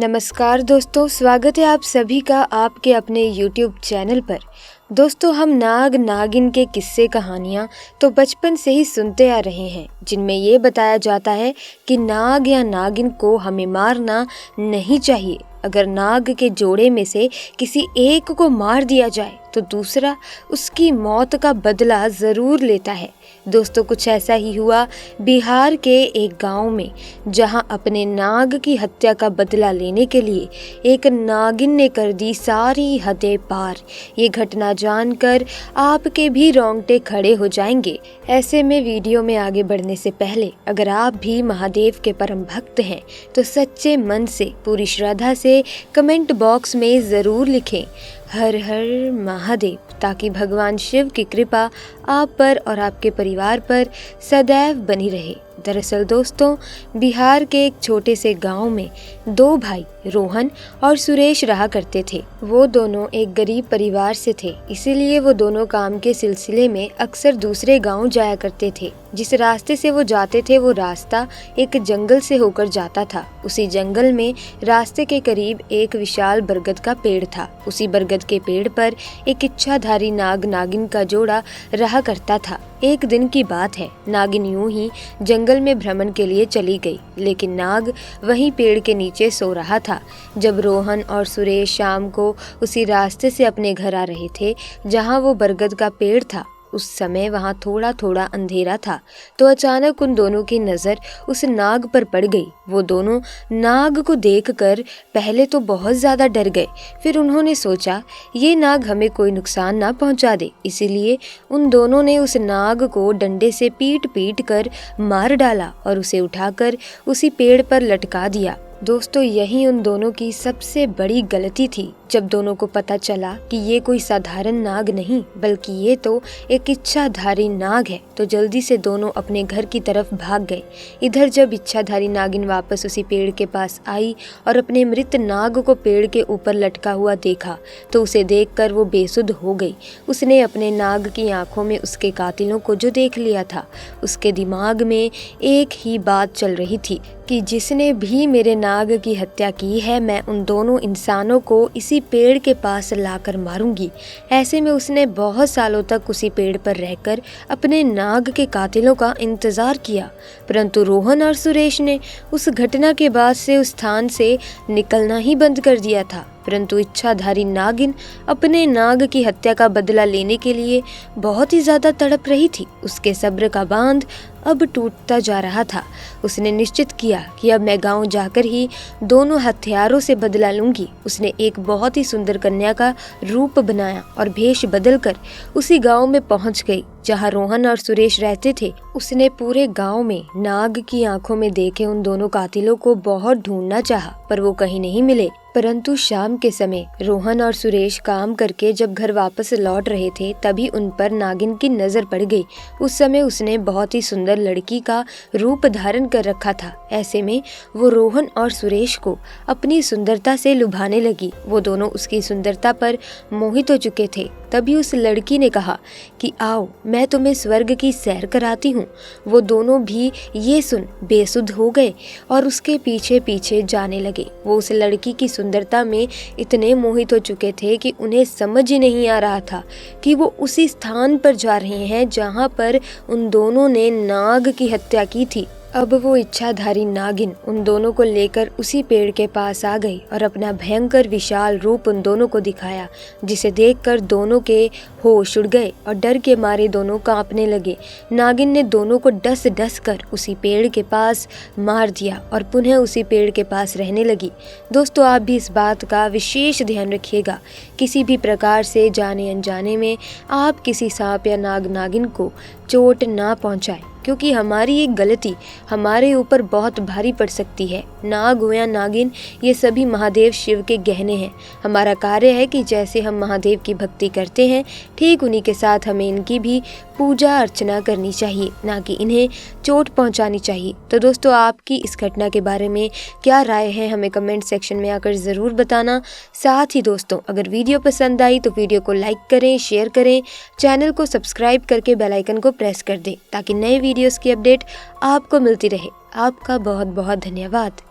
नमस्कार दोस्तों, स्वागत है आप सभी का आपके अपने YouTube चैनल पर। दोस्तों, हम नाग नागिन के किस्से कहानियाँ तो बचपन से ही सुनते आ रहे हैं, जिनमें ये बताया जाता है कि नाग या नागिन को हमें मारना नहीं चाहिए। अगर नाग के जोड़े में से किसी एक को मार दिया जाए तो दूसरा उसकी मौत का बदला ज़रूर लेता है। दोस्तों, कुछ ऐसा ही हुआ बिहार के एक गांव में, जहां अपने नाग की हत्या का बदला लेने के लिए एक नागिन ने कर दी सारी हदें पार। ये घटना जानकर आपके भी रोंगटे खड़े हो जाएंगे। ऐसे में वीडियो में आगे बढ़ने से पहले अगर आप भी महादेव के परम भक्त हैं तो सच्चे मन से, पूरी श्रद्धा से कमेंट बॉक्स में ज़रूर लिखें हर हर महादेव, ताकि भगवान शिव की कृपा आप पर और आपके परिवार पर सदैव बनी रहे। दरअसल दोस्तों, बिहार के एक छोटे से गांव में दो भाई रोहन और सुरेश रहा करते थे। वो दोनों एक गरीब परिवार से थे, इसीलिए वो दोनों काम के सिलसिले में अक्सर दूसरे गांव जाया करते थे। जिस रास्ते से वो जाते थे वो रास्ता एक जंगल से होकर जाता था। उसी जंगल में रास्ते के करीब एक विशाल बरगद का पेड़ था। उसी बरगद के पेड़ पर एक इच्छाधारी नाग नागिन का जोड़ा रहा करता था। एक दिन की बात है, नागिन यूं ही जंगल में भ्रमण के लिए चली गई, लेकिन नाग वहीं पेड़ के नीचे सो रहा था। जब रोहन और सुरेश शाम को उसी रास्ते से अपने घर आ रहे थे जहां वो बरगद का पेड़ था, उस समय वहाँ थोड़ा थोड़ा अंधेरा था, तो अचानक उन दोनों की नज़र उस नाग पर पड़ गई। वो दोनों नाग को देखकर पहले तो बहुत ज़्यादा डर गए, फिर उन्होंने सोचा ये नाग हमें कोई नुकसान ना पहुँचा दे, इसीलिए उन दोनों ने उस नाग को डंडे से पीट पीट कर मार डाला और उसे उठाकर उसी पेड़ पर लटका दिया। दोस्तों, यही उन दोनों की सबसे बड़ी गलती थी। जब दोनों को पता चला कि ये कोई साधारण नाग नहीं बल्कि ये तो एक इच्छाधारी नाग है, तो जल्दी से दोनों अपने घर की तरफ भाग गए। इधर जब इच्छाधारी नागिन वापस उसी पेड़ के पास आई और अपने मृत नाग को पेड़ के ऊपर लटका हुआ देखा तो उसे देखकर वो बेसुध हो गई। उसने अपने नाग की आंखों में उसके कातिलों को जो देख लिया था, उसके दिमाग में एक ही बात चल रही थी कि जिसने भी मेरे नाग की हत्या की है, मैं उन दोनों इंसानों को इसी पेड़ के पास लाकर मारूंगी। ऐसे में उसने बहुत सालों तक उसी पेड़ पर रहकर अपने नाग के कातिलों का इंतजार किया, परंतु रोहन और सुरेश ने उस घटना के बाद से उस स्थान से निकलना ही बंद कर दिया था। परंतु इच्छाधारी नागिन अपने नाग की हत्या का बदला लेने के लिए बहुत ही ज्यादा तड़प रही थी। उसके सब्र का बांध अब टूटता जा रहा था। उसने निश्चित किया कि अब मैं गांव जाकर ही दोनों हथियारों से बदला लूंगी। उसने एक बहुत ही सुंदर कन्या का रूप बनाया और भेष बदलकर उसी गांव में पहुंच गई जहां रोहन और सुरेश रहते थे। उसने पूरे गांव में नाग की आंखों में देखे उन दोनों कातिलों को बहुत ढूंढना चाहा, पर वो कहीं नहीं मिले। परंतु शाम के समय रोहन और सुरेश काम करके जब घर वापस लौट रहे थे, तभी उन पर नागिन की नजर पड़ गई। उस समय उसने बहुत ही सुंदर लड़की का रूप धारण कर रखा था। ऐसे में वो रोहन और सुरेश को अपनी सुंदरता से लुभाने लगी। वो दोनों उसकी सुंदरता पर मोहित हो चुके थे। तभी उस लड़की ने कहा कि आओ, मैं तुम्हें स्वर्ग की सैर कराती हूँ। वो दोनों भी ये सुन बेसुध हो गए और उसके पीछे पीछे जाने लगे। वो उस लड़की की सुंदरता में इतने मोहित हो चुके थे कि उन्हें समझ ही नहीं आ रहा था कि वो उसी स्थान पर जा रहे हैं जहाँ पर उन दोनों ने नाग की हत्या की थी। अब वो इच्छाधारी नागिन उन दोनों को लेकर उसी पेड़ के पास आ गई और अपना भयंकर विशाल रूप उन दोनों को दिखाया, जिसे देखकर दोनों के होश उड़ गए और डर के मारे दोनों कांपने लगे। नागिन ने दोनों को डस डस कर उसी पेड़ के पास मार दिया और पुनः उसी पेड़ के पास रहने लगी। दोस्तों, आप भी इस बात का विशेष ध्यान रखिएगा, किसी भी प्रकार से जाने अनजाने में आप किसी सांप या नाग नागिन को चोट ना पहुंचाएं, क्योंकि हमारी एक गलती हमारे ऊपर बहुत भारी पड़ सकती है। नाग हो या नागिन, ये सभी महादेव शिव के गहने हैं। हमारा कार्य है कि जैसे हम महादेव की भक्ति करते हैं, ठीक उन्हीं के साथ हमें इनकी भी पूजा अर्चना करनी चाहिए, ना कि इन्हें चोट पहुंचानी चाहिए। तो दोस्तों, आपकी इस घटना के बारे में क्या राय है, हमें कमेंट सेक्शन में आकर ज़रूर बताना। साथ ही दोस्तों, अगर वीडियो पसंद आई तो वीडियो को लाइक करें, शेयर करें, चैनल को सब्सक्राइब करके बेल आइकन को प्रेस कर दें, ताकि नए वीडियोस की अपडेट आपको मिलती रहे। आपका बहुत बहुत धन्यवाद।